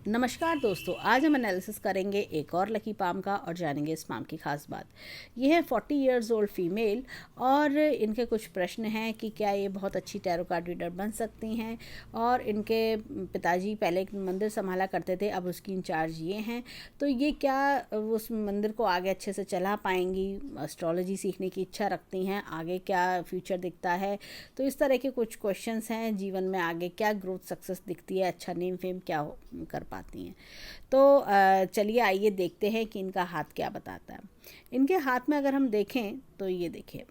नमस्कार दोस्तों, आज हम एनालिसिस करेंगे एक और लकी पाम का और जानेंगे इस पाम की खास बात। ये है 40 इयर्स ओल्ड फीमेल और इनके कुछ प्रश्न हैं कि क्या ये बहुत अच्छी टैरो कार्ड रीडर बन सकती हैं। और इनके पिताजी पहले एक मंदिर संभाला करते थे, अब उसकी इंचार्ज ये हैं। तो ये क्या उस मंदिर को आगे अच्छे से चला पाएंगी, एस्ट्रोलॉजी सीखने की इच्छा रखती हैं, आगे क्या फ्यूचर दिखता है। तो इस तरह के कुछ क्वेश्चंस हैं, जीवन में आगे क्या ग्रोथ सक्सेस दिखती है, अच्छा नेम फेम क्या कर पाती हैं। तो चलिए आइए देखते हैं कि इनका हाथ क्या बताता है। इनके हाथ में अगर हम देखें तो ये देखिए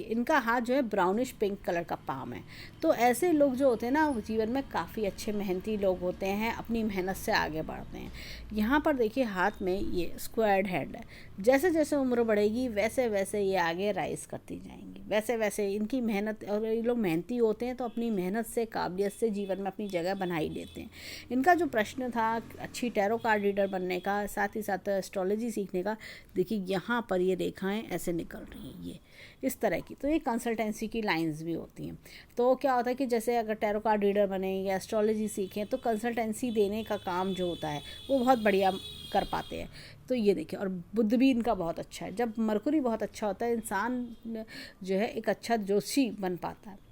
इनका हाथ जो है ब्राउनिश पिंक कलर का पाम है। तो ऐसे लोग जो होते हैं ना, वो जीवन में काफ़ी अच्छे मेहनती लोग होते हैं, अपनी मेहनत से आगे बढ़ते हैं। यहाँ पर देखिए हाथ में ये स्क्वायर्ड हेड है। जैसे जैसे उम्र बढ़ेगी वैसे वैसे ये आगे राइज करती जाएंगी, वैसे वैसे इनकी मेहनत, और ये लोग मेहनती होते हैं तो अपनी मेहनत से, काबिलियत से जीवन में अपनी जगह बना ही लेते हैं। इनका जो प्रश्न था अच्छी टैरो कार्ड रीडर बनने का, साथ ही साथ एस्ट्रोलॉजी सीखने का, देखिए यहाँ पर ये रेखाएं ऐसे निकल रही हैं, ये इस तरह की। तो ये कंसल्टेंसी की लाइंस भी होती हैं। तो क्या होता है कि जैसे अगर टैरो कार्ड रीडर बने या एस्ट्रोलॉजी सीखें तो कंसल्टेंसी देने का काम जो होता है वो बहुत बढ़िया कर पाते हैं। तो ये देखिए, और बुद्ध भी इनका बहुत अच्छा है। जब मरकुरी बहुत अच्छा होता है, इंसान जो है एक अच्छा जोशी बन पाता है।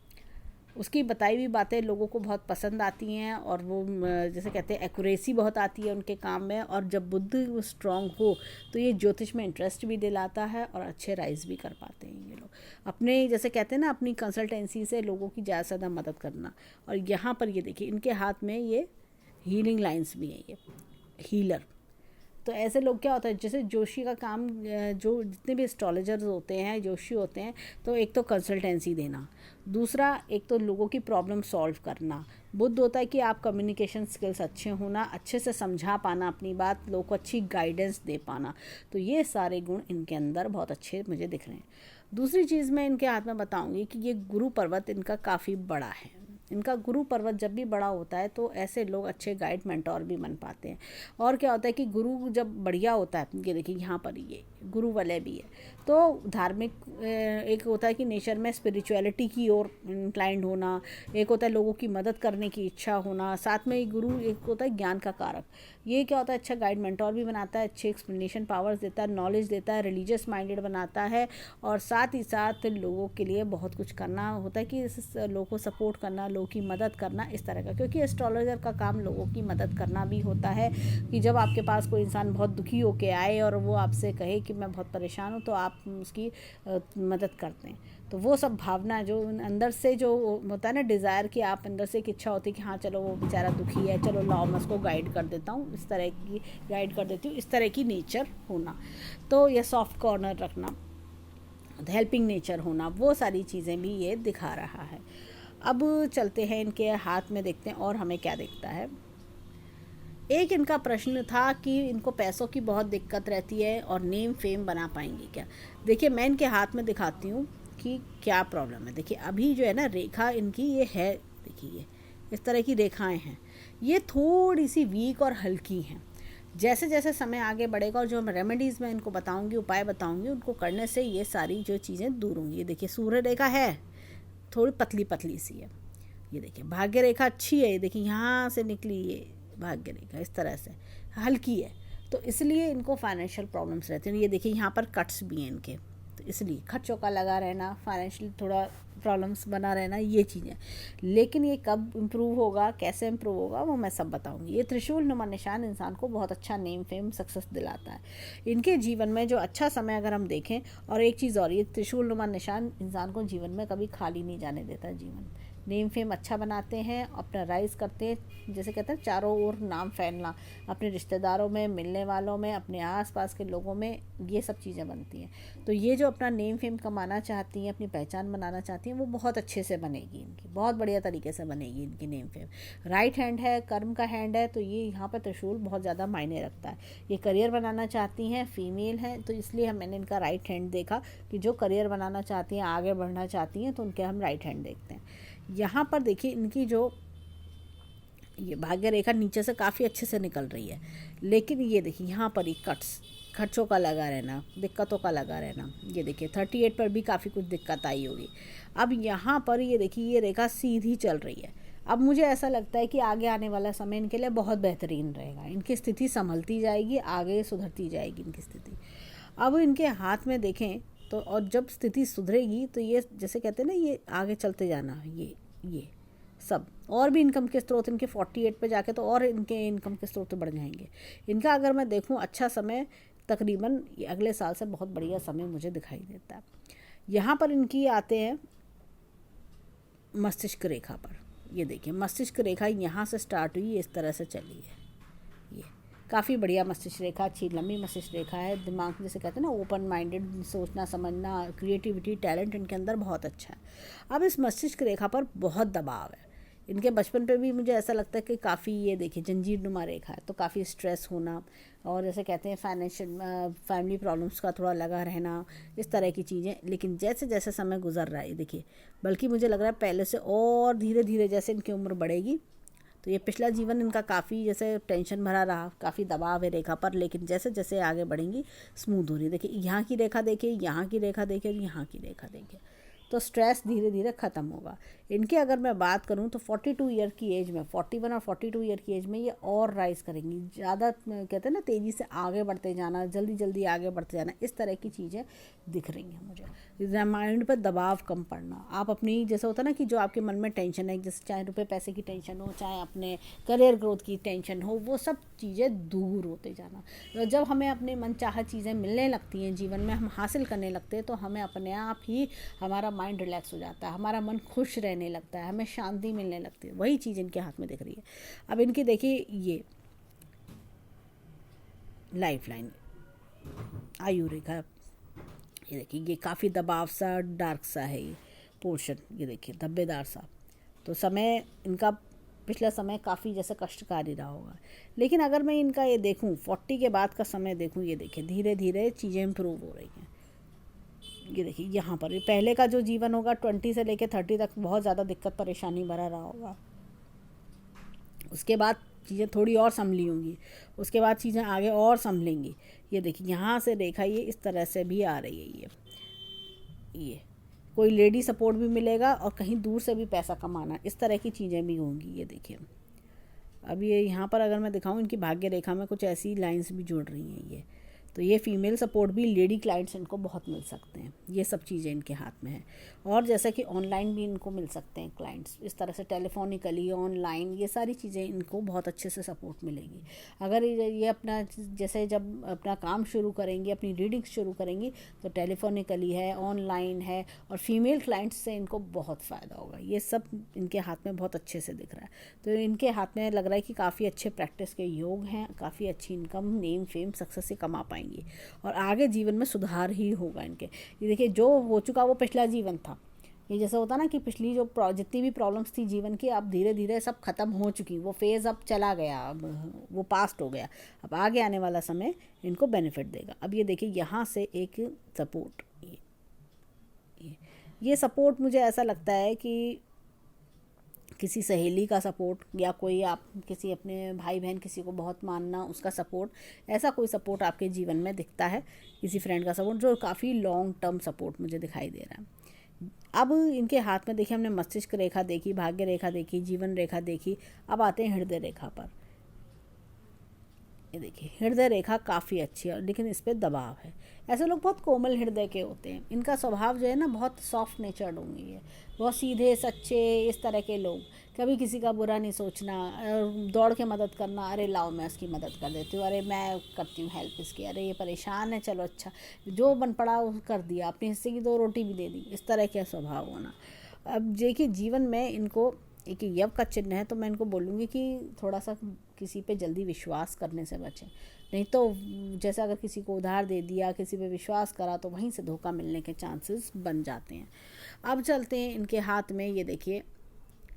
उसकी बताई हुई बातें लोगों को बहुत पसंद आती हैं और वो जैसे कहते हैं एक्यूरेसी बहुत आती है उनके काम में। और जब बुद्ध स्ट्रांग हो तो ये ज्योतिष में इंटरेस्ट भी दिलाता है और अच्छे राइज भी कर पाते हैं ये लोग। अपने जैसे कहते हैं ना, अपनी कंसल्टेंसी से लोगों की ज़्यादा से ज़्यादा मदद करना। और यहाँ पर ये देखिए इनके हाथ में ये हीलिंग लाइंस भी हैं, ये हीलर। तो ऐसे लोग क्या होता है, जैसे जोशी का काम, जो जितने भी एस्ट्रोलॉजर्स होते हैं, जोशी होते हैं, तो एक तो कंसल्टेंसी देना, दूसरा एक तो लोगों की प्रॉब्लम सॉल्व करना। बुद्ध होता है कि आप कम्युनिकेशन स्किल्स अच्छे होना, अच्छे से समझा पाना अपनी बात, लोगों को अच्छी गाइडेंस दे पाना। तो ये सारे गुण इनके अंदर बहुत अच्छे मुझे दिख रहे हैं। दूसरी चीज़ मैं इनके हाथ में बताऊंगी कि ये गुरु पर्वत इनका काफ़ी बड़ा है। इनका गुरु पर्वत जब भी बड़ा होता है तो ऐसे लोग अच्छे गाइड मेंटोर भी बन पाते हैं। और क्या होता है कि गुरु जब बढ़िया होता है, ये देखिए यहाँ पर ये गुरु वलय भी है। तो धार्मिक एक होता है कि नेचर में स्पिरिचुअलिटी की ओर इंक्लाइंड होना, एक होता है लोगों की मदद करने की इच्छा होना, साथ में गुरु एक होता है ज्ञान का कारक। ये क्या होता है, अच्छा गाइड मेंटोर भी बनाता है, अच्छे एक्सप्लेनेशन पावर्स देता है, नॉलेज देता है, रिलीजियस माइंडेड बनाता है। और साथ ही साथ लोगों के लिए बहुत कुछ करना होता है, कि लोगों को सपोर्ट करना, लोगों की मदद करना, इस तरह का। क्योंकि एस्ट्रोलॉजर का काम लोगों की मदद करना भी होता है, कि जब आपके पास कोई इंसान बहुत दुखी होके आए और वो आपसे कहे कि मैं बहुत परेशान हूँ, तो आप उसकी मदद करते हैं। तो वो सब भावना जो अंदर से जो होता है ना, डिज़ायर, कि आप अंदर से एक इच्छा होती है कि हाँ चलो वो बेचारा दुखी है, चलो लाओ मैं उसको गाइड कर देता हूँ, इस तरह की गाइड कर देती हूँ, इस तरह की नेचर होना। तो ये सॉफ्ट कॉर्नर रखना, हेल्पिंग नेचर होना, वो सारी चीज़ें भी ये दिखा रहा है। अब चलते हैं इनके हाथ में, देखते हैं और हमें क्या दिखता है। एक इनका प्रश्न था कि इनको पैसों की बहुत दिक्कत रहती है और नेम फेम बना पाएंगे क्या। देखिए मैं इनके हाथ में दिखाती हूँ कि क्या प्रॉब्लम है। देखिए अभी जो है ना रेखा इनकी ये है, देखिए ये इस तरह की रेखाएं हैं, ये थोड़ी सी वीक और हल्की हैं। जैसे जैसे समय आगे बढ़ेगा और जो रेमेडीज़ मैं इनको बताऊंगी, उपाय बताऊंगी, उनको करने से ये सारी जो चीज़ें दूर होंगी। ये देखिए सूर्य रेखा है, थोड़ी पतली पतली सी है। ये देखिए भाग्य रेखा अच्छी है, ये देखिए यहाँ से निकली ये भाग्य रेखा, इस तरह से हल्की है। तो इसलिए इनको फाइनेंशियल प्रॉब्लम्स रहते हैं। ये देखिए यहाँ पर कट्स भी हैं इनके, तो इसलिए खर्चों का लगा रहना, फाइनेंशियल थोड़ा प्रॉब्लम्स बना रहना, ये चीज़ें। लेकिन ये कब इम्प्रूव होगा, कैसे इम्प्रूव होगा, वो मैं सब बताऊंगी। ये त्रिशूल नुमा निशान इंसान को बहुत अच्छा नेम फेम सक्सेस दिलाता है। इनके जीवन में जो अच्छा समय अगर हम देखें, और एक चीज़ और, ये त्रिशूल नुमा निशान इंसान को जीवन में कभी खाली नहीं जाने देता। जीवन नेम फेम अच्छा बनाते हैं, अपना राइज करते हैं, जैसे कहते हैं चारों ओर नाम फैलना, अपने रिश्तेदारों में, मिलने वालों में, अपने आसपास के लोगों में, ये सब चीज़ें बनती हैं। तो ये जो अपना नेम फेम कमाना चाहती हैं, अपनी पहचान बनाना चाहती हैं, वो बहुत अच्छे से बनेगी इनकी, बहुत बढ़िया तरीके से बनेगी इनकी नेम फेम। राइट हैंड है, कर्म का हैंड है, तो ये यहाँ पर त्रिशूल बहुत ज़्यादा मायने रखता है। ये करियर बनाना चाहती हैं, फीमेल हैं, तो इसलिए मैंने इनका राइट हैंड देखा कि जो करियर बनाना चाहती हैं, आगे बढ़ना चाहती हैं, तो उनके हम राइट हैंड देखते हैं। यहाँ पर देखिए इनकी जो ये भाग्य रेखा नीचे से काफ़ी अच्छे से निकल रही है, लेकिन ये देखिए यहाँ पर ही कट्स, खर्चों का लगा रहना, दिक्कतों का लगा रहना। ये देखिए 38 पर भी काफ़ी कुछ दिक्कत आई होगी। अब यहाँ पर ये देखिए ये रेखा सीधी चल रही है। अब मुझे ऐसा लगता है कि आगे आने वाला समय इनके लिए बहुत बेहतरीन रहेगा, इनकी स्थिति संभलती जाएगी, आगे सुधरती जाएगी इनकी स्थिति। अब इनके हाथ में देखें तो, और जब स्थिति सुधरेगी तो ये जैसे कहते हैं ना, ये आगे चलते जाना, ये सब और भी इनकम के स्रोत इनके 48 पे जाके तो और इनके इनकम के स्रोत बढ़ जाएंगे। इनका अगर मैं देखूं अच्छा समय तकरीबन अगले साल से बहुत बढ़िया समय मुझे दिखाई देता है। यहाँ पर इनकी आते हैं मस्तिष्क रेखा पर। ये देखिए मस्तिष्क रेखा यहाँ से स्टार्ट हुई, इस तरह से चली है। ये काफ़ी बढ़िया मस्तिष्क रेखा, अच्छी लंबी मस्तिष्क रेखा है। दिमाग जैसे कहते हैं ना, ओपन माइंडेड, सोचना समझना, क्रिएटिविटी, टैलेंट इनके अंदर बहुत अच्छा है। अब इस मस्तिष्क रेखा पर बहुत दबाव है। इनके बचपन पे भी मुझे ऐसा लगता है कि काफ़ी, ये देखिए जंजीर नुमा रेखा है, तो काफ़ी स्ट्रेस होना और जैसे कहते हैं फाइनेंशियल फैमिली प्रॉब्लम्स का थोड़ा लगा रहना, इस तरह की चीज़ें। लेकिन जैसे जैसे समय गुजर रहा है देखिए, बल्कि मुझे लग रहा है पहले से और धीरे धीरे जैसे इनकी उम्र बढ़ेगी, तो ये पिछला जीवन इनका काफ़ी जैसे टेंशन भरा रहा, काफ़ी दबाव है रेखा पर, लेकिन जैसे जैसे आगे बढ़ेंगी स्मूथ हो रही है। देखिए यहाँ की रेखा देखिए, यहाँ की रेखा देखिए, यहाँ की रेखा देखिए, तो स्ट्रेस धीरे धीरे ख़त्म होगा। इनके अगर मैं बात करूं तो 42 ईयर की एज में, 41 और 42 ईयर की एज में ये और राइज़ करेंगी, ज़्यादा कहते हैं ना तेज़ी से आगे बढ़ते जाना, जल्दी जल्दी आगे बढ़ते जाना, इस तरह की चीज़ें दिख रही हैं मुझे। माइंड पर दबाव कम पड़ना, आप अपनी जैसे होता है ना कि जो आपके मन में टेंशन है, जैसे चाहे रुपये पैसे की टेंशन हो, चाहे अपने करियर ग्रोथ की टेंशन हो, वो सब चीज़ें दूर होते जाना। जब हमें अपने मन चाहा चीज़ें मिलने लगती हैं जीवन में, हम हासिल करने लगते हैं, तो हमें अपने आप ही हमारा माइंड रिलैक्स हो जाता है, हमारा मन खुश रहने लगता है, हमें शांति मिलने लगती है। वही चीज़ इनके हाथ में दिख रही है। अब इनकी देखिए ये लाइफ लाइन, आयु रेखा, ये देखिए ये काफ़ी दबाव सा, डार्क सा है ये पोर्शन, ये देखिए धब्बेदार सा। तो समय इनका पिछला समय काफ़ी जैसे कष्टकारी रहा होगा। लेकिन अगर मैं इनका ये देखूं 40 के बाद का समय देखूं, ये देखिए धीरे धीरे चीज़ें इम्प्रूव हो रही हैं। ये देखिए यहाँ पर पहले का जो जीवन होगा 20 से लेकर 30 तक बहुत ज़्यादा दिक्कत परेशानी भरा रहा होगा। उसके बाद चीज़ें थोड़ी और संभली होंगी, उसके बाद चीज़ें आगे और संभलेंगी। ये देखिए यहाँ से रेखा ये इस तरह से भी आ रही है। ये कोई लेडी सपोर्ट भी मिलेगा और कहीं दूर से भी पैसा कमाना, इस तरह की चीज़ें भी होंगी। ये देखिए अब ये यहाँ पर अगर मैं दिखाऊँ, इनकी भाग्य रेखा में कुछ ऐसी लाइंस भी जुड़ रही हैं। ये तो ये फीमेल सपोर्ट भी, लेडी क्लाइंट्स इनको बहुत मिल सकते हैं। ये सब चीज़ें इनके हाथ में हैं। और जैसा कि ऑनलाइन भी इनको मिल सकते हैं क्लाइंट्स, इस तरह से टेलीफोनिकली, ऑनलाइन, ये सारी चीज़ें इनको बहुत अच्छे से सपोर्ट मिलेगी। अगर ये अपना जैसे जब अपना काम शुरू करेंगी, अपनी रीडिंग्स शुरू करेंगी, तो टेलीफोनिकली है, ऑनलाइन है, और फीमेल क्लाइंट्स से इनको बहुत फ़ायदा होगा। ये सब इनके हाथ में बहुत अच्छे से दिख रहा है। तो इनके हाथ में लग रहा है कि काफ़ी अच्छे प्रैक्टिस के योग हैं, काफ़ी अच्छी इनकम, नेम, फेम, सक्सेस से कमा पाएंगे और आगे जीवन में सुधार ही होगा इनके। ये देखिए जो हो चुका वो पिछला जीवन था। ये जैसा होता ना कि पिछली जो जितनी भी प्रॉब्लम्स थी जीवन की, अब धीरे धीरे सब खत्म हो चुकी, वो फेज़ अब चला गया, अब वो पास्ट हो गया। अब आगे आने वाला समय इनको बेनिफिट देगा। अब ये देखिए यहाँ से एक सपोर्ट, ये सपोर्ट मुझे ऐसा लगता है कि किसी सहेली का सपोर्ट, या कोई आप किसी अपने भाई बहन किसी को बहुत मानना, उसका सपोर्ट, ऐसा कोई सपोर्ट आपके जीवन में दिखता है, किसी फ्रेंड का सपोर्ट, जो काफ़ी लॉन्ग टर्म सपोर्ट मुझे दिखाई दे रहा है। अब इनके हाथ में देखिए, हमने मस्तिष्क रेखा देखी, भाग्य रेखा देखी, जीवन रेखा देखी, अब आते हैं हृदय रेखा पर। ये देखिए हृदय रेखा काफ़ी अच्छी है, लेकिन इस पर दबाव है। ऐसे लोग बहुत कोमल हृदय के होते हैं, इनका स्वभाव जो है ना बहुत सॉफ्ट नेचर्ड होंगे, ये बहुत सीधे सच्चे, इस तरह के लोग, कभी किसी का बुरा नहीं सोचना, दौड़ के मदद करना, अरे लाओ मैं उसकी मदद कर देती हूँ, अरे मैं करती हूँ हेल्प इसकी, अरे ये परेशान है चलो अच्छा, जो बन पड़ा वो कर दिया, अपने हिस्से की 2 रोटी भी दे दी, इस तरह का स्वभाव होना। अब देखिए जीवन में इनको एक यव का चिन्ह है, तो मैं इनको बोलूँगी कि थोड़ा सा किसी पे जल्दी विश्वास करने से बचें। नहीं तो जैसे अगर किसी को उधार दे दिया, किसी पे विश्वास करा, तो वहीं से धोखा मिलने के चांसेस बन जाते हैं। अब चलते हैं इनके हाथ में, ये देखिए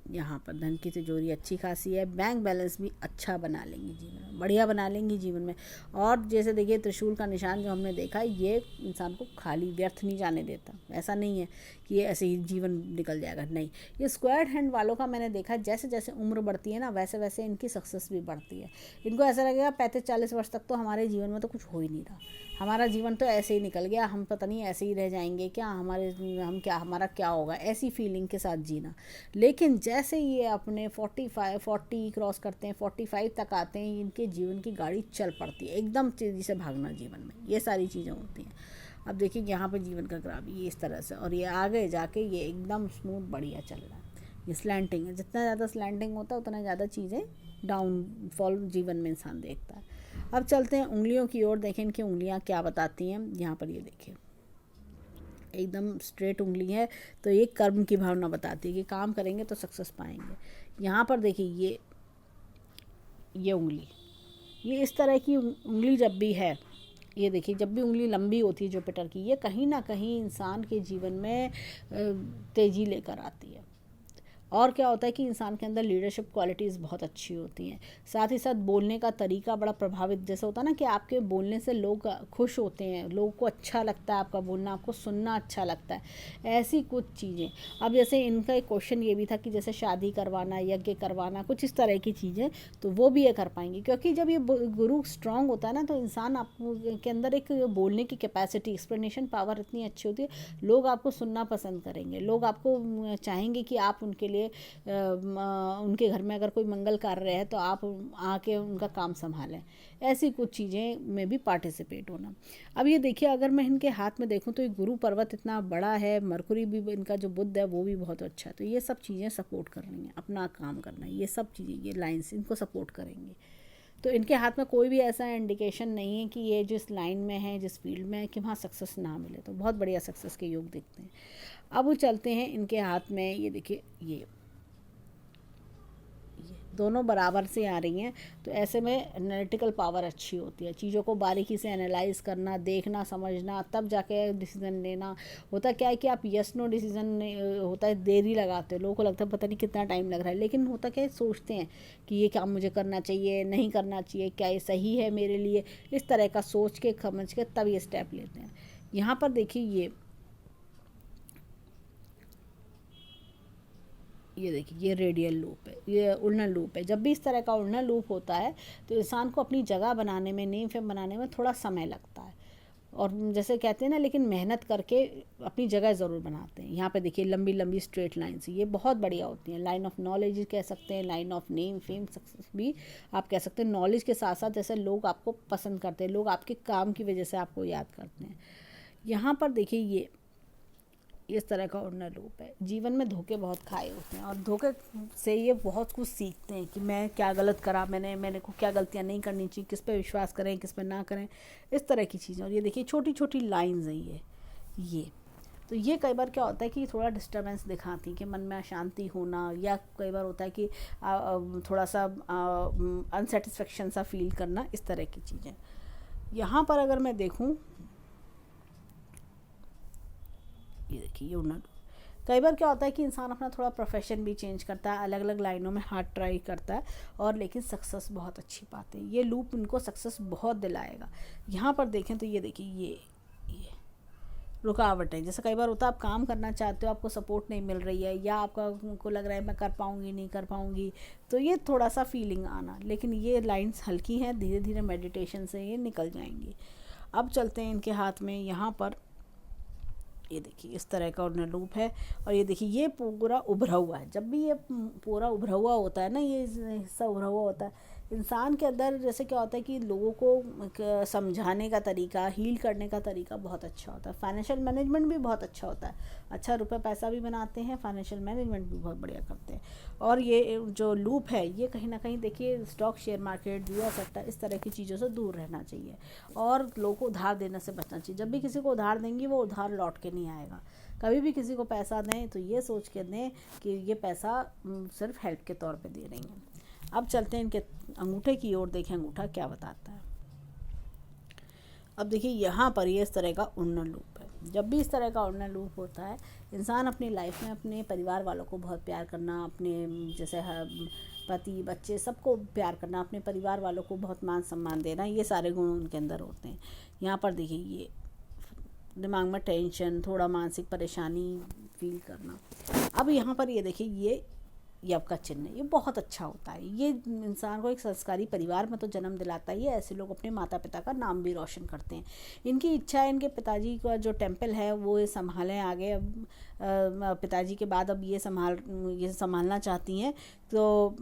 यहाँ पर धन की तिजोरी अच्छी खासी है, बैंक बैलेंस भी अच्छा बना लेंगी जीवन में, बढ़िया बना लेंगी जीवन में। और जैसे देखिए त्रिशूल का निशान जो हमने देखा, ये इंसान को खाली व्यर्थ नहीं जाने देता। ऐसा नहीं है कि ये ऐसे ही जीवन निकल जाएगा, नहीं। ये स्क्वायर हैंड वालों का मैंने देखा, जैसे जैसे उम्र बढ़ती है ना, वैसे वैसे इनकी सक्सेस भी बढ़ती है। इनको ऐसा लगेगा 35-40 वर्ष तक तो हमारे जीवन में तो कुछ हो ही नहीं रहा, हमारा जीवन तो ऐसे ही निकल गया, हम पता नहीं ऐसे ही रह जाएंगे क्या, हमारा क्या होगा, ऐसी फीलिंग के साथ जीना। लेकिन जैसे ये अपने 40 क्रॉस करते हैं, 45 तक आते हैं, इनके जीवन की गाड़ी चल पड़ती है, एकदम तेज़ी से भागना जीवन में, ये सारी चीज़ें होती हैं। अब देखिए यहाँ पर जीवन का ग्राफ ये इस तरह से, और ये आगे जाके ये एकदम स्मूथ बढ़िया चल रहा है। ये स्लैंटिंग है, जितना ज़्यादा स्लैंटिंग होता है उतना ज़्यादा चीज़ें डाउनफॉल जीवन में इंसान देखता है। अब चलते हैं उंगलियों की ओर, देखें इनकी उंगलियां क्या बताती हैं। यहाँ पर ये देखिए एकदम स्ट्रेट उंगली है, तो ये कर्म की भावना बताती है कि काम करेंगे तो सक्सेस पाएंगे। यहाँ पर देखिए ये उंगली, ये इस तरह की उंगली जब भी है, ये देखिए जब भी उंगली लंबी होती है जुपिटर की, ये कहीं ना कहीं इंसान के जीवन में तेज़ी लेकर आती है। और क्या होता है कि इंसान के अंदर लीडरशिप क्वालिटीज़ बहुत अच्छी होती हैं। साथ ही साथ बोलने का तरीका बड़ा प्रभावित, जैसे होता है ना कि आपके बोलने से लोग खुश होते हैं, लोगों को अच्छा लगता है आपका बोलना, आपको सुनना अच्छा लगता है, ऐसी कुछ चीज़ें। अब जैसे इनका एक क्वेश्चन ये भी था कि जैसे शादी करवाना, यज्ञ करवाना, कुछ इस तरह की चीज़ें, तो वो भी ये कर पाएंगी, क्योंकि जब ये गुरु स्ट्रांग होता है ना, तो इंसान आपको के अंदर एक बोलने की कैपेसिटी, एक्सप्लेनेशन पावर इतनी अच्छी होती है, लोग आपको सुनना पसंद करेंगे, लोग आपको चाहेंगे कि आप उनके लिए उनके घर में अगर कोई मंगल कार्य है तो आप आके उनका काम संभालें, ऐसी कुछ चीज़ें में भी पार्टिसिपेट होना। अब ये देखिए अगर मैं इनके हाथ में देखूं तो ये गुरु पर्वत इतना बड़ा है, मरकुरी भी, इनका जो बुध है वो भी बहुत अच्छा है, तो ये सब चीज़ें सपोर्ट कर रही हैं, अपना काम करना है, ये सब चीज़ें, ये लाइन्स इनको सपोर्ट करेंगी। तो इनके हाथ में कोई भी ऐसा इंडिकेशन नहीं है कि ये जिस लाइन में है, जिस फील्ड में है, कि वहाँ सक्सेस ना मिले, तो बहुत बढ़िया सक्सेस के योग दिखते हैं। अब वो चलते हैं इनके हाथ में, ये देखिए ये दोनों बराबर से आ रही हैं, तो ऐसे में एनालिटिकल पावर अच्छी होती है, चीज़ों को बारीकी से एनालाइज करना, देखना, समझना, तब जाके डिसीजन लेना। होता क्या है कि आप यस नो डिसीजन होता है देरी लगाते हो, लोगों को लगता है पता नहीं कितना टाइम लग रहा है, लेकिन होता क्या है, सोचते हैं कि ये काम मुझे करना चाहिए, नहीं करना चाहिए, क्या ये सही है मेरे लिए, इस तरह का सोच के समझ के तब ये स्टेप लेते हैं। यहाँ पर देखिए ये देखिए ये रेडियल लूप है, ये उल्टन लूप है। जब भी इस तरह का उल्टन लूप होता है तो इंसान को अपनी जगह बनाने में, नेम फेम बनाने में थोड़ा समय लगता है, और जैसे कहते हैं ना, लेकिन मेहनत करके अपनी जगह ज़रूर बनाते हैं। यहाँ पे देखिए लंबी लंबी स्ट्रेट लाइन्स, ये बहुत बढ़िया होती हैं। लाइन ऑफ नॉलेज कह सकते हैं, line of name fame success भी आप कह सकते हैं। नॉलेज के साथ साथ जैसे लोग आपको पसंद करते हैं, लोग आपके काम की वजह से आपको याद करते हैं। यहाँ पर देखिए ये इस तरह का उड़ना लूप है। जीवन में धोखे बहुत खाए होते हैं, और धोखे से ये बहुत कुछ सीखते हैं कि मैं क्या गलत करा, मैंने को क्या गलतियां नहीं करनी चाहिए, किस पे विश्वास करें, किस पे ना करें, इस तरह की चीज़ें। और ये देखिए छोटी छोटी लाइन्स हैं ये तो ये कई बार क्या होता है कि थोड़ा डिस्टर्बेंस दिखाती है, कि मन में अशांति होना, या कई बार होता है कि थोड़ा सा अनसेटिस्फेक्शन सा फील करना, इस तरह की चीज़ें। यहाँ पर अगर मैं देखूँ, ये देखिए ये उड़ना, कई बार क्या होता है कि इंसान अपना थोड़ा प्रोफेशन भी चेंज करता है, अलग अलग लाइनों में हार्ड ट्राई करता है, और लेकिन सक्सेस बहुत अच्छी पाते हैं। ये लूप इनको सक्सेस बहुत दिलाएगा। यहाँ पर देखें तो ये देखिए ये रुकावट है। जैसे कई बार होता है आप काम करना चाहते हो, आपको सपोर्ट नहीं मिल रही है, या आपको लग रहा है मैं कर पाऊँगी नहीं कर पाऊँगी, तो ये थोड़ा सा फीलिंग आना, लेकिन ये लाइन्स हल्की हैं, धीरे धीरे मेडिटेशन से ये निकल जाएंगी। अब चलते हैं इनके हाथ में, यहाँ पर ये देखिए इस तरह का उड़ना लूप है, और ये देखिए ये पूरा उभरा हुआ है। जब भी ये पूरा उभरा हुआ होता है ना, ये हिस्सा उभरा हुआ होता है, इंसान के अंदर जैसे क्या होता है कि लोगों को समझाने का तरीका, हील करने का तरीका बहुत अच्छा होता है। फाइनेंशियल मैनेजमेंट भी बहुत अच्छा होता है, अच्छा रुपये पैसा भी बनाते हैं, फाइनेंशियल मैनेजमेंट भी बहुत बढ़िया करते हैं। और ये जो लूप है ये कहीं ना कहीं देखिए स्टॉक, शेयर मार्केट, जुआ सट्टा, इस तरह की चीज़ों से दूर रहना चाहिए, और लोगों को उधार देने से बचना चाहिए। जब भी किसी को उधार देंगी वो उधार लौट के नहीं आएगा। कभी भी किसी को पैसा दें तो ये सोच के दें कि ये पैसा सिर्फ हेल्प के तौर पे दे रही हैं। अब चलते हैं इनके अंगूठे की ओर, देखें अंगूठा क्या बताता है। अब देखिए यहाँ पर ये इस तरह का उड़ना लूप है। जब भी इस तरह का उड़ना लूप होता है, इंसान अपनी लाइफ में अपने परिवार वालों को बहुत प्यार करना, अपने जैसे पति बच्चे सबको प्यार करना, अपने परिवार वालों को बहुत मान सम्मान देना, ये सारे गुण उनके अंदर होते हैं। यहाँ पर देखिए ये दिमाग में टेंशन, थोड़ा मानसिक परेशानी फील करना। अब यहाँ पर ये देखिए यव का चिन्ह, ये बहुत अच्छा होता है। ये इंसान को एक संस्कारी परिवार में तो जन्म दिलाता ही है, ऐसे लोग अपने माता पिता का नाम भी रोशन करते हैं। इनकी इच्छा है इनके पिताजी का जो टेम्पल है वो ये संभालें आगे। अब पिताजी के बाद अब ये संभालना चाहती हैं। तो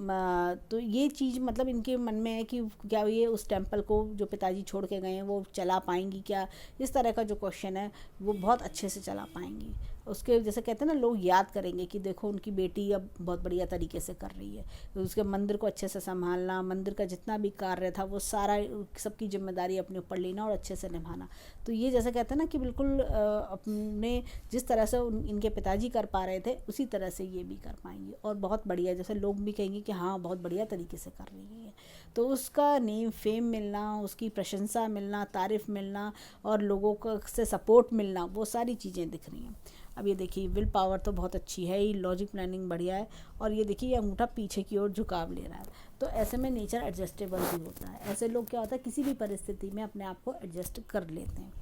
ये चीज़ मतलब इनके मन में है कि क्या ये उस टेम्पल को जो पिताजी छोड़ के गए हैं वो चला पाएंगी क्या, इस तरह का जो क्वेश्चन है वो बहुत अच्छे से चला पाएंगी। उसके जैसे कहते हैं ना, लोग याद करेंगे कि देखो उनकी बेटी अब बहुत बढ़िया तरीके से कर रही है। तो उसके मंदिर को अच्छे से संभालना, मंदिर का जितना भी कार्य था वो सारा सबकी जिम्मेदारी अपने ऊपर लेना और अच्छे से निभाना। तो ये जैसे कहते हैं ना कि बिल्कुल अपने जिस तरह से इनके पिताजी कर पा रहे थे उसी तरह से ये भी कर पाएंगी, और बहुत बढ़िया, जैसे लोग भी कहेंगे कि हाँ बहुत बढ़िया तरीके से कर रही है। तो उसका नेम फेम मिलना, उसकी प्रशंसा मिलना, तारीफ़ मिलना और लोगों को से सपोर्ट मिलना, वो सारी चीज़ें दिख रही हैं। अब ये देखिए विल पावर तो बहुत अच्छी है ही, लॉजिक प्लानिंग बढ़िया है, और ये देखिए ये अंगूठा पीछे की ओर झुकाव ले रहा है। तो ऐसे में नेचर एडजस्टेबल भी होता है। ऐसे लोग क्या होता है किसी भी परिस्थिति में अपने आप को एडजस्ट कर लेते हैं।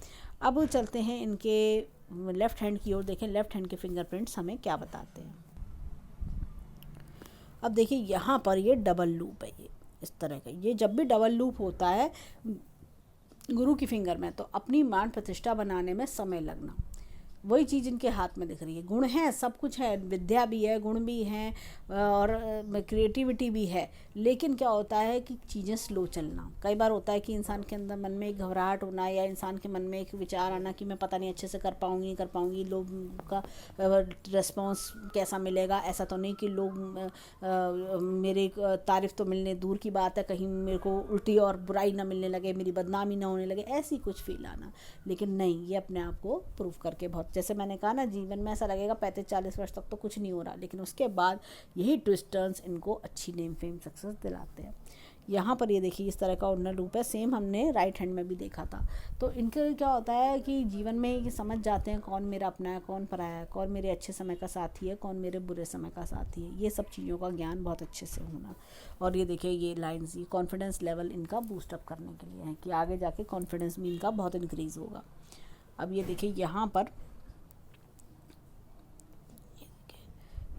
अब चलते हैं इनके लेफ़्ट हैंड की ओर, देखें लेफ़्ट हैंड के फिंगरप्रिंट्स हमें क्या बताते हैं। अब देखिए यहाँ पर ये डबल लूप है, ये इस तरह का, ये जब भी डबल लूप होता है गुरु की फिंगर में तो अपनी मान प्रतिष्ठा बनाने में समय लगना, वही चीज़ इनके हाथ में दिख रही है। गुण है, सब कुछ है, विद्या भी है, गुण भी हैं और क्रिएटिविटी भी है, लेकिन क्या होता है कि चीज़ें स्लो चलना। कई बार होता है कि इंसान के अंदर मन में एक घबराहट होना, या इंसान के मन में एक विचार आना कि मैं पता नहीं अच्छे से कर पाऊँगी नहीं कर पाऊँगी, लोगों का रिस्पॉन्स कैसा मिलेगा। ऐसा तो नहीं कि लोग मेरे तारीफ़ तो मिलने दूर की बात है, कहीं मेरे को उल्टी और बुराई ना मिलने लगे, मेरी बदनामी ना होने लगे, ऐसी कुछ फील आना। लेकिन नहीं, ये अपने आप को प्रूव करके बहुत, जैसे मैंने कहा ना, जीवन में ऐसा लगेगा 35-40 वर्ष तक तो कुछ नहीं हो रहा, लेकिन उसके बाद यही ट्विस्ट टर्न्स इनको अच्छी नेम फेम सक्सेस दिलाते हैं। यहाँ पर ये देखिए इस तरह का ओनर लूप है, सेम हमने राइट हैंड में भी देखा था। तो इनके क्या होता है कि जीवन में ये समझ जाते हैं कौन मेरा अपना है, कौन पराया है, कौन मेरे अच्छे समय का साथी है, कौन मेरे बुरे समय का साथी है। ये सब चीज़ों का ज्ञान बहुत अच्छे से होना। और ये देखिए ये लाइन्स, ये कॉन्फिडेंस लेवल इनका बूस्टअप करने के लिए है कि आगे जाके कॉन्फिडेंस भी इनका बहुत इंक्रीज़ होगा। अब ये देखिए यहाँ पर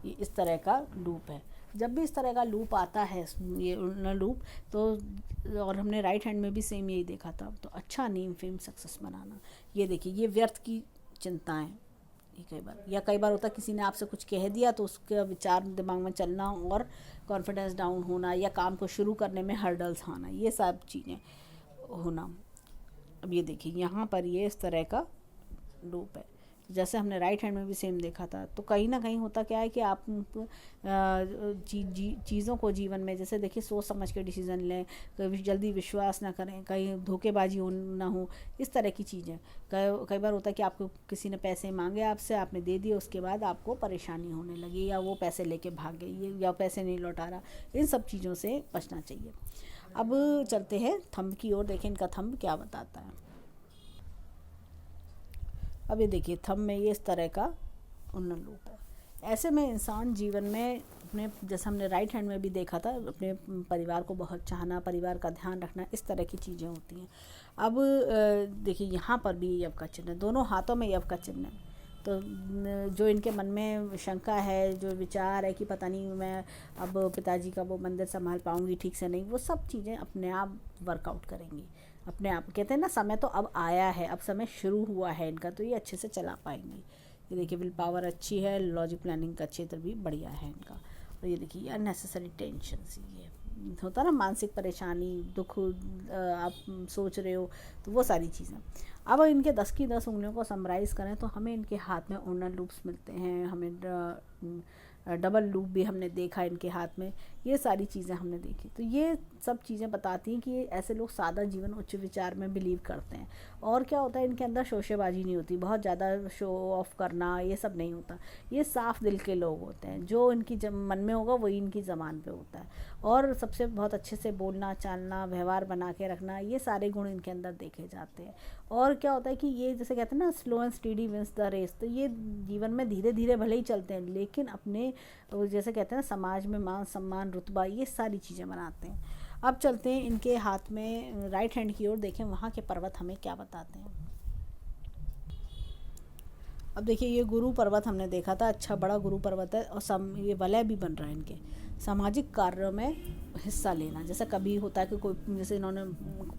ये इस तरह का लूप है। जब भी इस तरह का लूप आता है, ये लूप, तो और हमने राइट हैंड में भी सेम यही देखा था, तो अच्छा नेम फेम सक्सेस बनाना। ये देखिए ये व्यर्थ की चिंताएं, ये कई बार होता है किसी ने आपसे कुछ कह दिया तो उसका विचार दिमाग में चलना और कॉन्फिडेंस डाउन होना, या काम को शुरू करने में हर्डल्स आना, ये सब चीज़ें होना। अब ये देखिए यहाँ पर ये इस तरह का लूप है, जैसे हमने राइट हैंड में भी सेम देखा था। तो कहीं ना कहीं होता क्या है कि आप चीज़ों को जीवन में, जैसे देखिए सोच समझ के डिसीज़न लें, कभी जल्दी विश्वास ना करें, कहीं धोखेबाजी ना हो, इस तरह की चीज़ें। कई बार होता है कि आपको किसी ने पैसे मांगे आपसे, आपने दे दिए, उसके बाद आपको परेशानी होने लगी, या वो पैसे लेके भाग गई, या पैसे नहीं लौटा रहा, इन सब चीज़ों से बचना चाहिए। अब चलते हैं थंब की ओर, देखें इनका थंब क्या बताता है। अब ये देखिए थंब में ये इस तरह का उन्नत लूप है। ऐसे में इंसान जीवन में अपने, जैसे हमने राइट हैंड में भी देखा था, अपने परिवार को बहुत चाहना, परिवार का ध्यान रखना, इस तरह की चीज़ें होती हैं। अब देखिए यहाँ पर भी यव का चिन्ह है, दोनों हाथों में यव का चिन्ह है। तो जो इनके मन में शंका है, जो विचार है कि पता नहीं मैं अब पिताजी का वो मंदिर संभाल पाऊँगी ठीक से नहीं, वो सब चीज़ें अपने आप वर्कआउट करेंगी अपने आप। कहते हैं ना, समय तो अब आया है, अब समय शुरू हुआ है इनका, तो ये अच्छे से चला पाएंगी। ये देखिए विल पावर अच्छी है, लॉजिक प्लानिंग का क्षेत्र भी बढ़िया है इनका। और ये देखिए अननेसेसरी टेंशन, ये होता है ना मानसिक परेशानी, दुख, आप सोच रहे हो, तो वो सारी चीज़ें। अब इनके 10 की 10 उंगलियों को समराइज़ करें तो हमें इनके हाथ में ओनर लूप्स मिलते हैं, हमें डबल लूप भी हमने देखा इनके हाथ में, ये सारी चीज़ें हमने देखी। तो ये सब चीज़ें बताती हैं कि ऐसे लोग सादा जीवन उच्च विचार में बिलीव करते हैं। और क्या होता है, इनके अंदर शोशेबाजी नहीं होती, बहुत ज़्यादा शो ऑफ करना ये सब नहीं होता। ये साफ दिल के लोग होते हैं, जो इनकी मन में होगा वही इनकी ज़बान पे होता है। और सबसे बहुत अच्छे से बोलना चालना, व्यवहार बना के रखना, ये सारे गुण इनके अंदर देखे जाते हैं। और क्या होता है कि ये जैसे कहते हैं ना, slow and steady wins the race, तो ये जीवन में धीरे धीरे भले ही चलते हैं, लेकिन अपने जैसे कहते हैं ना, समाज में मान सम्मान रुतबा, ये सारी चीज़ें बनाते हैं। अब चलते हैं इनके हाथ में राइट हैंड की ओर, देखें वहाँ के पर्वत हमें क्या बताते हैं। अब देखिए ये गुरु पर्वत हमने देखा था, अच्छा बड़ा गुरु पर्वत है, और ये वलय भी बन रहा है इनके। सामाजिक कार्यों में हिस्सा लेना, जैसे कभी होता है कि कोई, जैसे इन्होंने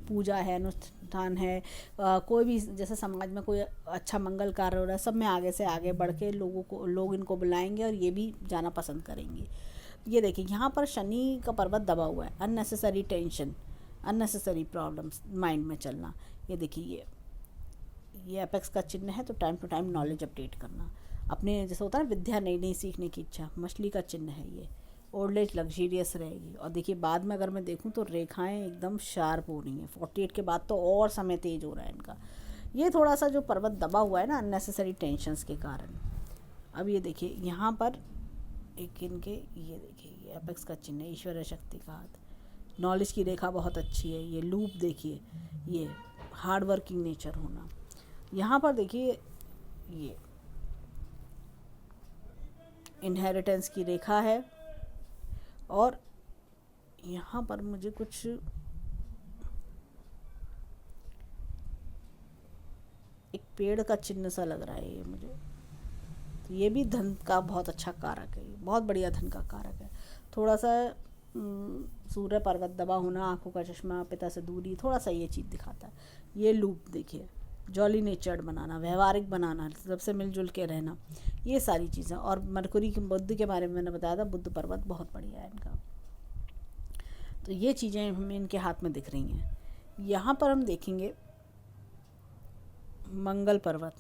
पूजा है, अनुष्ठान है, कोई भी जैसे समाज में कोई अच्छा मंगल कार्य हो रहा है, सब में आगे से आगे बढ़ के लोग इनको बुलाएंगे और ये भी जाना पसंद करेंगे। ये देखिए यहाँ पर शनि का पर्वत दबा हुआ है, unnecessary tension, unnecessary problems mind में चलना। ये देखिए ये एपेक्स का चिन्ह है, तो time to time knowledge update करना, अपने जैसे होता है विद्या नई नई सीखने की इच्छा, मछली का चिन्ह है ये। ओल्ड एज लग्जीरियस रहेगी। और देखिए बाद में अगर मैं देखूं तो रेखाएं एकदम शार्प हो रही हैं, 48 के बाद तो और समय तेज हो रहा है इनका। ये थोड़ा सा जो पर्वत दबा हुआ है ना अननेसेसरी टेंशन्स के कारण। अब ये देखिए यहाँ पर एक इनके, ये देखिए ये एपेक्स का चिन्ह है, ईश्वर शक्ति का हाथ, नॉलेज की रेखा बहुत अच्छी है। ये लूप देखिए, ये हार्ड वर्किंग नेचर होना। यहाँ पर देखिए ये इनहेरिटेंस की रेखा है, और यहाँ पर मुझे कुछ एक पेड़ का चिन्ह सा लग रहा है ये मुझे, तो ये भी धन का बहुत अच्छा कारक है, बहुत बढ़िया धन का कारक है। थोड़ा सा सूर्य पर्वत दबा होना, आंखों का चश्मा, पिता से दूरी, थोड़ा सा ये चीज़ दिखाता है। ये लूप देखिए, जॉली नेचर्ड बनाना, व्यवहारिक बनाना, सबसे मिलजुल के रहना, ये सारी चीज़ें। और मरकुरी की बुद्ध के बारे में मैंने बताया था, बुद्ध पर्वत बहुत बढ़िया है इनका। तो ये चीज़ें हमें इनके हाथ में दिख रही हैं। यहाँ पर हम देखेंगे मंगल पर्वत।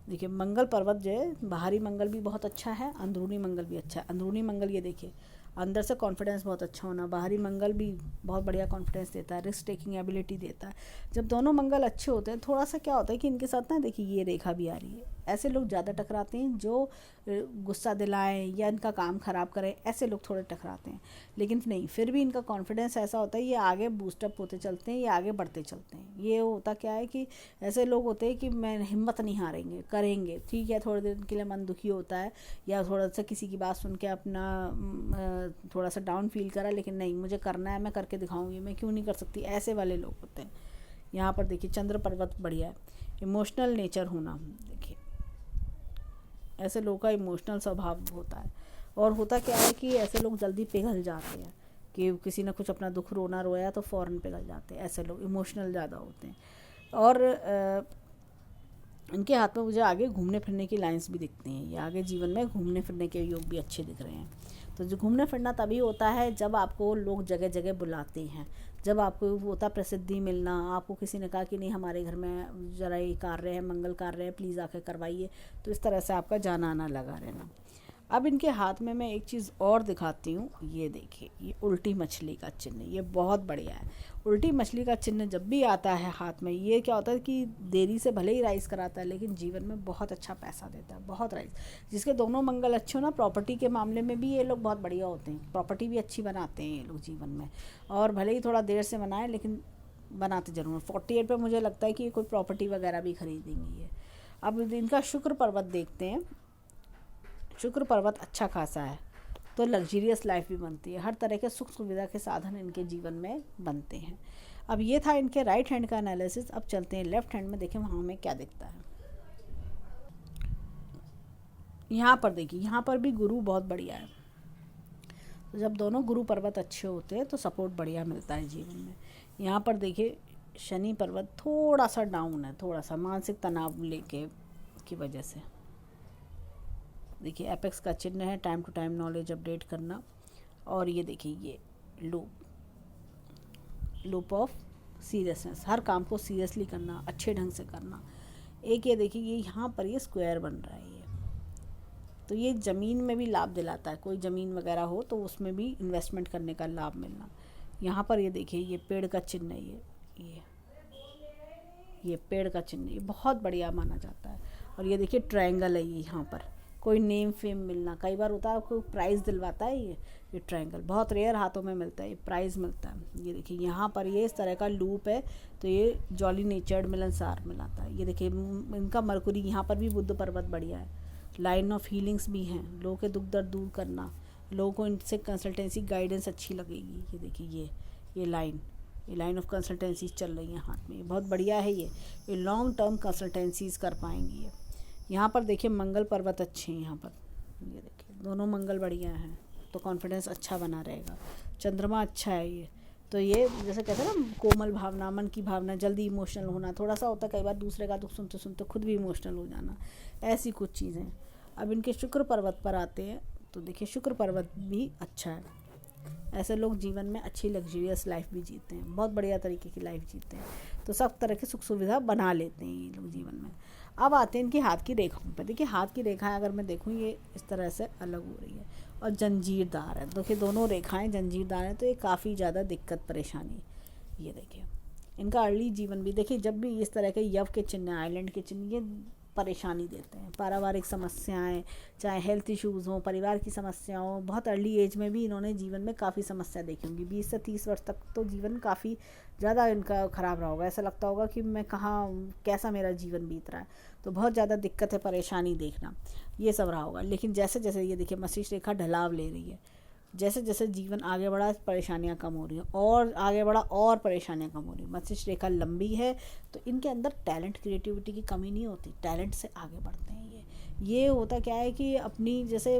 देखिए मंगल पर्वत जो है, बाहरी मंगल भी बहुत अच्छा है, अंदरूनी मंगल भी अच्छा है। अंदरूनी मंगल ये देखिए, अंदर से कॉन्फिडेंस बहुत अच्छा होना, बाहरी मंगल भी बहुत बढ़िया कॉन्फिडेंस देता है, रिस्क टेकिंग एबिलिटी देता है। जब दोनों मंगल अच्छे होते हैं, थोड़ा सा क्या होता है कि इनके साथ ना देखिए ये रेखा भी आ रही है, ऐसे लोग ज़्यादा टकराते हैं जो गुस्सा दिलाएं या इनका काम ख़राब करें, ऐसे लोग थोड़े टकराते हैं। लेकिन नहीं, फिर भी इनका कॉन्फिडेंस ऐसा होता है, ये आगे बूस्टअप होते चलते हैं, ये आगे बढ़ते चलते हैं। ये होता क्या है कि ऐसे लोग होते हैं कि मैं हिम्मत नहीं हारेंगे, करेंगे, ठीक है थोड़े दिन के लिए मन दुखी होता है, या थोड़ा सा किसी की बात सुन के अपना थोड़ा सा डाउन फील करा, लेकिन नहीं मुझे करना है, मैं करके दिखाऊंगी, मैं क्यों नहीं कर सकती, ऐसे वाले लोग होते हैं। यहाँ पर देखिए चंद्र पर्वत बढ़िया है। इमोशनल नेचर होना, देखिए ऐसे लोगों का इमोशनल स्वभाव होता है। और होता क्या है कि ऐसे लोग जल्दी पिघल जाते हैं, कि किसी ने कुछ अपना दुख रोया तो फ़ौरन पिघल जाते हैं, ऐसे लोग इमोशनल ज़्यादा होते हैं। और इनके हाथ में मुझे आगे घूमने फिरने की लाइंस भी दिखती हैं, ये आगे जीवन में घूमने फिरने के योग भी अच्छे दिख रहे हैं। तो जो घूमने फिरना तभी होता है जब आपको लोग जगह जगह बुलाते हैं, जब आपको होता प्रसिद्धि मिलना, आपको किसी ने कहा कि नहीं हमारे घर में ज़रा ये कार्य है, मंगल कार्य है, प्लीज़ आके करवाइए, तो इस तरह से आपका जाना आना लगा रहना। अब इनके हाथ में मैं एक चीज़ और दिखाती हूँ, ये देखिए ये उल्टी मछली का चिन्ह, ये बहुत बढ़िया है। उल्टी मछली का चिन्ह जब भी आता है हाथ में, ये क्या होता है कि देरी से भले ही राइज कराता है, लेकिन जीवन में बहुत अच्छा पैसा देता है, बहुत राइज। जिसके दोनों मंगल अच्छे हो ना, प्रॉपर्टी के मामले में भी ये लोग बहुत बढ़िया होते हैं, प्रॉपर्टी भी अच्छी बनाते हैं ये लोग जीवन में, और भले ही थोड़ा देर से बनाए लेकिन बनाते जरूर हैं। 48 पे मुझे लगता है कि ये कोई प्रॉपर्टी वगैरह भी खरीदेंगी ये। अब इनका शुक्र पर्वत देखते हैं। शुक्र पर्वत अच्छा खासा है, तो लग्जीरियस लाइफ भी बनती है, हर तरह के सुख सुविधा के साधन इनके जीवन में बनते हैं। अब ये था इनके राइट हैंड का एनालिसिस। अब चलते हैं लेफ्ट हैंड में, देखें वहाँ हमें क्या दिखता है। यहाँ पर देखिए, यहाँ पर भी गुरु बहुत बढ़िया है। तो जब दोनों गुरु पर्वत अच्छे होते हैं तो सपोर्ट बढ़िया मिलता है जीवन में। यहाँ पर देखिए शनि पर्वत थोड़ा सा डाउन है, थोड़ा सा मानसिक तनाव लेके की वजह से। देखिए एपेक्स का चिन्ह है, time to time knowledge update करना। और ये देखिए ये लूप ऑफ सीरियसनेस, हर काम को सीरियसली करना, अच्छे ढंग से करना। एक ये देखिए ये यहाँ पर ये स्क्वायर बन रहा है, ये तो ये ज़मीन में भी लाभ दिलाता है, कोई ज़मीन वगैरह हो तो उसमें भी इन्वेस्टमेंट करने का लाभ मिलना। यहाँ पर ये देखिए ये पेड़ का चिन्ह है, ये पेड़ का चिन्ह, ये बहुत बढ़िया माना जाता है। और ये देखिए ट्रायंगल है, ये यहाँ पर कोई नेम फेम मिलना, कई बार होता है कोई प्राइज़ दिलवाता है, ये ट्रायंगल बहुत रेयर हाथों में मिलता है, ये प्राइज़ मिलता है। ये देखिए यहाँ पर ये इस तरह का लूप है, तो ये जॉली नेचर्ड मिलनसार मिलाता है। ये देखिए इनका मरकुरी, यहाँ पर भी बुद्ध पर्वत बढ़िया है, लाइन ऑफ हीलिंग्स भी हैं, लोगों के दुख दर्द दूर करना, लोगों को इनसे कंसल्टेंसी गाइडेंस अच्छी लगेगी। ये देखिए ये लाइन, ये लाइन ऑफ कंसल्टेंसीज चल रही हैं हाथ में, ये बहुत बढ़िया है। ये लॉन्ग टर्म कंसल्टेंसीज कर पाएंगी ये। यहाँ पर देखिए मंगल पर्वत अच्छे हैं, यहाँ पर ये देखिए दोनों मंगल बढ़िया हैं, तो कॉन्फिडेंस अच्छा बना रहेगा। चंद्रमा अच्छा है ये, तो ये जैसे कहते हैं ना कोमल भावना, मन की भावना, जल्दी इमोशनल होना, थोड़ा सा होता है कई बार दूसरे का दुख सुनते सुनते खुद भी इमोशनल हो जाना, ऐसी कुछ चीज़ें। अब इनके शुक्र पर्वत पर आते हैं, तो देखिए शुक्र पर्वत भी अच्छा है। ऐसे लोग जीवन में अच्छी लग्जरियस लाइफ भी जीते हैं, बहुत बढ़िया तरीके की लाइफ जीते हैं, तो सब तरह की सुख सुविधा बना लेते हैं ये लोग जीवन में। अब आते हैं इनकी हाथ की रेखाओं पर। देखिए हाथ की रेखाएं अगर मैं देखूँ ये इस तरह से अलग हो रही है और जंजीरदार है। देखिए दोनों रेखाएं जंजीरदार हैं, तो ये काफ़ी ज़्यादा दिक्कत परेशानी। ये देखिए इनका अर्ली जीवन भी देखिए, जब भी इस तरह के यव के चिन्ह, आइलैंड के चिन्ह, ये परेशानी देते हैं। पारिवारिक समस्याएं, चाहे हेल्थ इश्यूज़ हों, परिवार की समस्या हो, बहुत अर्ली एज में भी इन्होंने जीवन में काफ़ी समस्या देखी होंगी। 20 से 30 वर्ष तक तो जीवन काफ़ी ज़्यादा इनका ख़राब रहा होगा, ऐसा लगता होगा कि मैं कहाँ, कैसा मेरा जीवन बीत रहा है, तो बहुत ज़्यादा दिक्कत है, परेशानी देखना, ये सब रहा होगा। लेकिन जैसे जैसे ये देखिए मस्तिष्क रेखा ढलाव ले रही है, जैसे जैसे जीवन आगे बढ़ा परेशानियां कम हो रही हैं, और आगे बढ़ा और परेशानियां कम हो रही हैं। मस्तिष्क रेखा लंबी है तो इनके अंदर टैलेंट, क्रिएटिविटी की कमी नहीं होती, टैलेंट से आगे बढ़ते हैं ये होता क्या है कि अपनी जैसे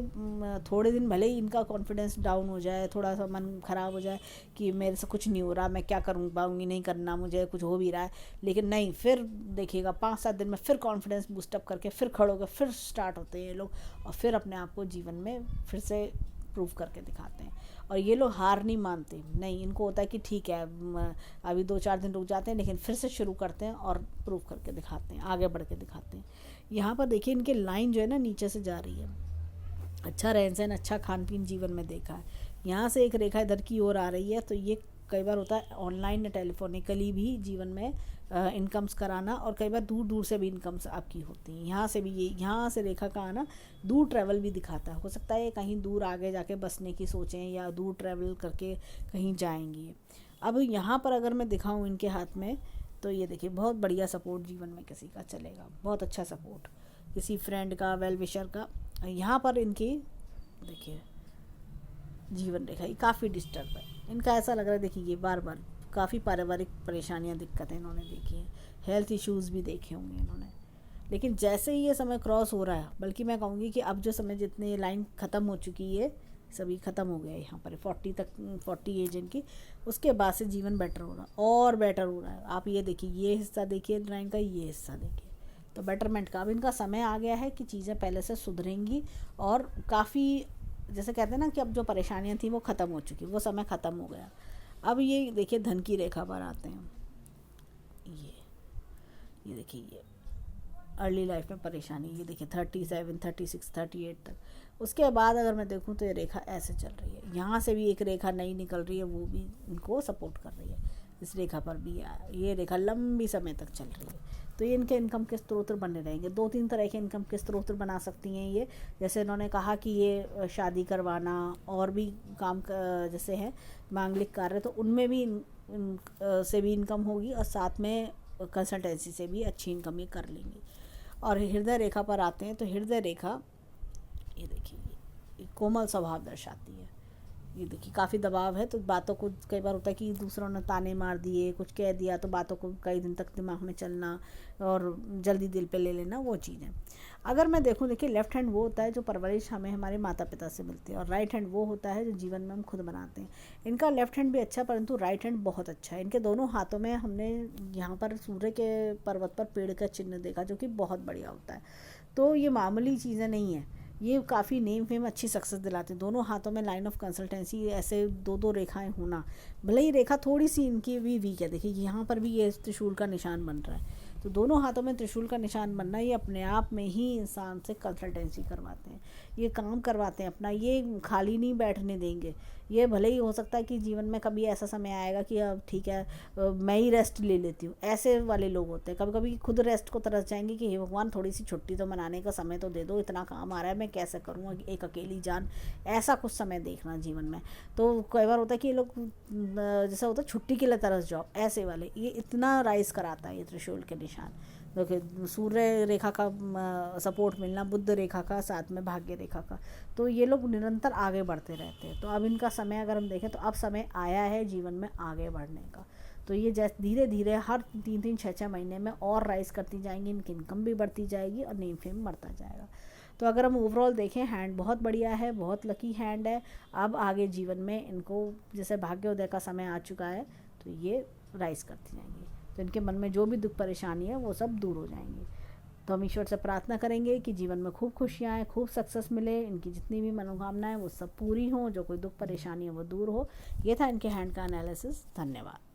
थोड़े दिन भले ही इनका कॉन्फिडेंस डाउन हो जाए, थोड़ा सा मन ख़राब हो जाए कि मेरे से कुछ नहीं हो रहा, मैं क्या करूँ पाऊँगी, नहीं करना मुझे, कुछ हो भी रहा है, लेकिन नहीं, फिर देखिएगा 5-7 दिन में फिर कॉन्फिडेंस बूस्टअप करके फिर खड़े होकर फिर स्टार्ट होते हैं ये लोग, और फिर अपने आप को जीवन में फिर से प्रूव करके दिखाते हैं। और ये लोग हार नहीं मानते, नहीं, इनको होता है कि ठीक है अभी 2-4 दिन रुक जाते हैं, लेकिन फिर से शुरू करते हैं और प्रूव करके दिखाते हैं, आगे बढ़ के दिखाते हैं। यहाँ पर देखिए इनके लाइन जो है ना नीचे से जा रही है। अच्छा रहन सहन, अच्छा खान पीन जीवन में देखा है। यहाँ से एक रेखा इधर की ओर आ रही है, तो ये कई बार होता है ऑनलाइन या टेलीफोनिकली भी जीवन में इनकम्स कराना, और कई बार दूर दूर से भी इनकम्स आपकी होती हैं। यहाँ से भी ये, यहाँ से रेखा का आना दूर ट्रैवल भी दिखाता है। हो सकता है कहीं दूर आगे जाके बसने की सोचें या दूर ट्रैवल करके कहीं जाएंगी। अब यहाँ पर अगर मैं दिखाऊँ इनके हाथ में, तो ये देखिए बहुत बढ़िया सपोर्ट जीवन में किसी का चलेगा, बहुत अच्छा सपोर्ट किसी फ्रेंड का, वेल विशर का। यहाँ पर इनकी देखिए जीवन रेखा ये काफ़ी डिस्टर्ब है, इनका ऐसा लग रहा है, देखिए ये बार बार काफ़ी पारिवारिक परेशानियाँ, दिक्कतें इन्होंने देखी हैं, हेल्थ इश्यूज़ भी देखे होंगे इन्होंने। लेकिन जैसे ही ये समय क्रॉस हो रहा है, बल्कि मैं कहूँगी कि अब जो समय, जितने लाइन ख़त्म हो चुकी है, सभी ख़त्म हो गया है यहाँ पर 40 एज इनकी, उसके बाद से जीवन बेटर हो रहा है और बेटर हो रहा है। आप ये देखिए, ये हिस्सा देखिए लाइन का, ये हिस्सा देखिए, तो बेटरमेंट का अब इनका समय आ गया है कि चीज़ें पहले से सुधरेंगी, और काफ़ी जैसे कहते हैं ना कि अब जो परेशानियाँ थी वो ख़त्म हो चुकी, वो समय ख़त्म हो गया। अब ये देखिए धन की रेखा पर आते हैं, ये देखिए ये अर्ली लाइफ में परेशानी, ये देखिए 37, 36, 38 तक। उसके बाद अगर मैं देखूं तो ये रेखा ऐसे चल रही है, यहाँ से भी एक रेखा नई निकल रही है, वो भी इनको सपोर्ट कर रही है। इस रेखा पर भी ये रेखा लंबी समय तक चल रही है, तो ये इनके इनकम के स्रोत बने रहेंगे। 2-3 तरह के इनकम के स्रोत बना सकती हैं ये, जैसे इन्होंने कहा कि ये शादी करवाना और भी काम जैसे है मांगलिक कार्य, तो उनमें भी से भी इनकम होगी, और साथ में कंसल्टेंसी से भी अच्छी इनकम ये कर लेंगी। और हृदय रेखा पर आते हैं, तो हृदय रेखा ये देखिए ये कोमल स्वभाव दर्शाती है। ये देखिए काफ़ी दबाव है, तो बातों को कई बार होता है कि दूसरों ने ताने मार दिए, कुछ कह दिया, तो बातों को कई दिन तक दिमाग में चलना और जल्दी दिल पे ले लेना, वो चीज़ है। अगर मैं देखूं, देखिए लेफ्ट हैंड वो होता है जो परवरिश हमें हमारे माता पिता से मिलती है, और राइट हैंड वो होता है जो जीवन में हम खुद बनाते हैं। इनका लेफ्ट हैंड भी अच्छा, परंतु राइट हैंड बहुत अच्छा है। इनके दोनों हाथों में हमने यहाँ पर सूर्य के पर्वत पर पेड़ का चिन्ह देखा, जो कि बहुत बढ़िया होता है। तो ये मामूली चीज़ें नहीं है, ये काफ़ी नेम फेम अच्छी सक्सेस दिलाते हैं। दोनों हाथों में लाइन ऑफ कंसल्टेंसी, ऐसे 2-2 रेखाएं होना, भले ही रेखा थोड़ी सी इनकी भी वीक है, देखिए यहाँ पर भी ये त्रिशूल का निशान बन रहा है, तो दोनों हाथों में त्रिशूल का निशान बनना, ये अपने आप में ही इंसान से कंसल्टेंसी करवाते हैं, ये काम करवाते हैं अपना, ये खाली नहीं बैठने देंगे। ये भले ही हो सकता है कि जीवन में कभी ऐसा समय आएगा कि अब ठीक है मैं ही रेस्ट ले लेती हूँ, ऐसे वाले लोग होते हैं। कभी कभी खुद रेस्ट को तरस जाएंगे कि हे भगवान थोड़ी सी छुट्टी तो मनाने का समय तो दे दो, इतना काम आ रहा है, मैं कैसे करूँ एक अकेली जान, ऐसा कुछ समय देखना जीवन में। तो कई बार होता है कि ये लोग जैसा होता है छुट्टी के लिए तरस जाओ, ऐसे वाले, ये इतना राइज कराता है ये त्रिशूल के निशान। देखिए सूर्य रेखा का सपोर्ट मिलना, बुध रेखा का, साथ में भाग्य रेखा का, तो ये लोग निरंतर आगे बढ़ते रहते हैं। तो अब इनका समय अगर हम देखें तो अब समय आया है जीवन में आगे बढ़ने का। तो ये जैसे धीरे धीरे हर 3-3 6-6 महीने में और राइज करती जाएंगी, इनकी इनकम भी बढ़ती जाएगी और नेम फेम बढ़ता जाएगा। तो अगर हम ओवरऑल देखें, हैंड बहुत बढ़िया है, बहुत लकी हैंड है। अब आगे जीवन में इनको जैसे भाग्योदय का समय आ चुका है, तो ये राइज करती जाएंगी, तो इनके मन में जो भी दुख परेशानी है वो सब दूर हो जाएंगी। तो हम ईश्वर से प्रार्थना करेंगे कि जीवन में खूब खुशियाँ आएँ, खूब सक्सेस मिले, इनकी जितनी भी मनोकामनाएं वो सब पूरी हों, जो कोई दुख परेशानी है वो दूर हो। ये था इनके हैंड का एनालिसिस। धन्यवाद।